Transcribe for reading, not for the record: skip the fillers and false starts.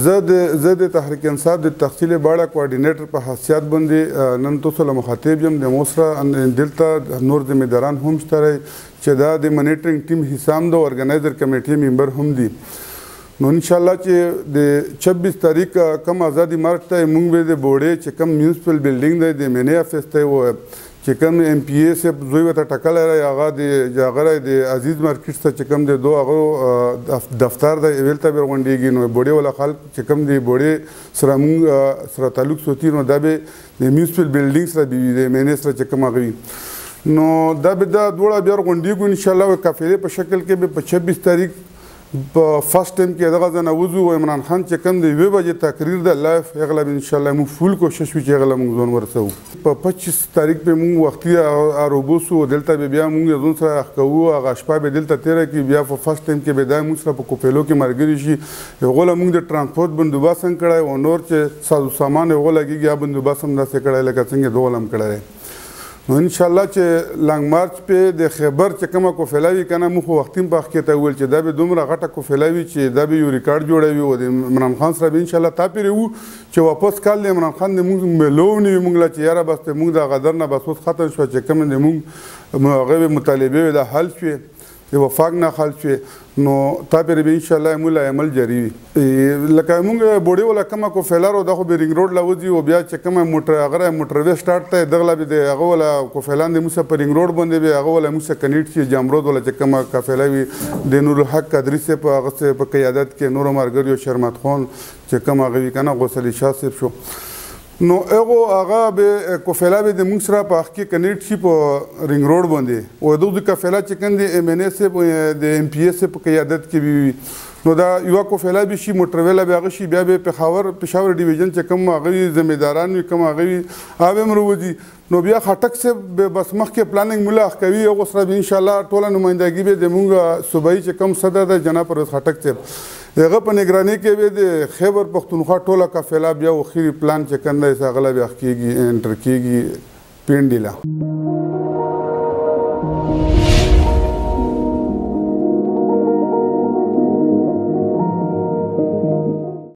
زه د تحریک انصاف د تحصیل باړه کوارډینیټر په حیثیت باندې نن تاسو له مخاطب یم. د موسره دلته نور ذمہداران هم شته چې دا د منیټرینګ ټیم حصہ هم د ارګنایزر کمیټې ممبر هم دي. نو ان شاء الله چې د 26 تاریخ کم آزادی مارچ ته موږ به د بوډې چې کم میونسپل بلډینګ دی د مینې افیس ته و چې کم ایم پی ای صاحب زوی ورته ټاکلی دی هغه د عزیز مارکیټ ته چې کم دی دو هغه دفتر دی هلته به غونډېږي. نو بوډې والا خلک چې کم دی بوډې سره موږ سره تعلق ساتي نو دا به د میونسپل بلډینګ سره به وي د مینې سره چې کم هغه وي نو دا به دا دواړه بیا غونډېږو انشاءالله. قافلې په شکل کې به په 26 تاریخ په فرست ټایم کې دغه ځای نه وځو او عمران خان چې کوم دی 2 بجې تقریر د لایف هغه به انشاءالله موږ فول کوشش وي چې هغه موږ ځان ورسوو. په 25 تاریخ به موږ وختي اروبوسو دلته به بیا موږ ځون سره کوو هغه شپه به دلته تیره کړي. بیا په فرست ټایم کې به دا موږ سره په کوپیلو کې ملګري شي هغو له موږ د ټرانسپورټ بندوبست هم کړی او نور چې ساز سامان هغو لګېږي هغه بندوبست هم داسې کړی لکه څنګه دغه هم کړی. نو انشاءالله چې لانګ مارچ په د خیبر چې کومه کوفیله وي که نه موږ خو وختي په وخت کې ته وویل چې دا به دومره غټه کوفیله وي چې دا به یو ریکارډ جوړوي او د عمران خان سره به انشاءالله تا پرې وو چې واپس کال د عمران خان د موږ میلو نه وي موږ له چې یاره بس موږ د غدر نه بس اوس ختم شوه چې کوم د موږ هغه مطالبې وې دا حل شوې د وفاق نه حل شوې نو تا پرې به انشاءالله موږ له عمل جاري وي. لکه موږ بوډۍ والا کومه کوفیله رو دا خو به رینګ روډ له وځي او بیا چې کومه موټر هغه موټروې سټارټ ته دغه لا به د هغه والا کوفیلان د موږ سره په رینګ روډ باندې به هغه والا موږ سره کنیکټ شي جامرود والا چې کومه قافله وي د نورالحق قادري صاحب په هغه په قیادت کې نورو ملګریو شرمت خان چې کوم هغه وي که نه غوث علي شاه صاحب شو نو هغه به کوفیله به د موږ سره په هغه کې کنیکټ شي په رینګ روډ باندې او دغه کوفیله چې کوم د ایم ان ای صاحب د ایم پی ای صاحب په قیادت کې وي نو دا یوه کوفیله به شي موټرویله به هغه شي بیا به پېښور ډیویژن چې کوم هغه وي ذمېداران وي کوم هغه وي هغه به هم راوځي. نو بیا خټک صاحب بس مخکې پلاننګ ملاح کوي هغو سره به انشاءالله ټوله نمایندګي به د موږ صوبایي چې کوم صدر دی جناب پرویز خټک صاحب هغه په نگرانۍ کې به د خیبر پښتونخوا ټوله قافله بیا اخري پلان چې کوم دی هغه له بیا کېږي انټر کېږي پینډي له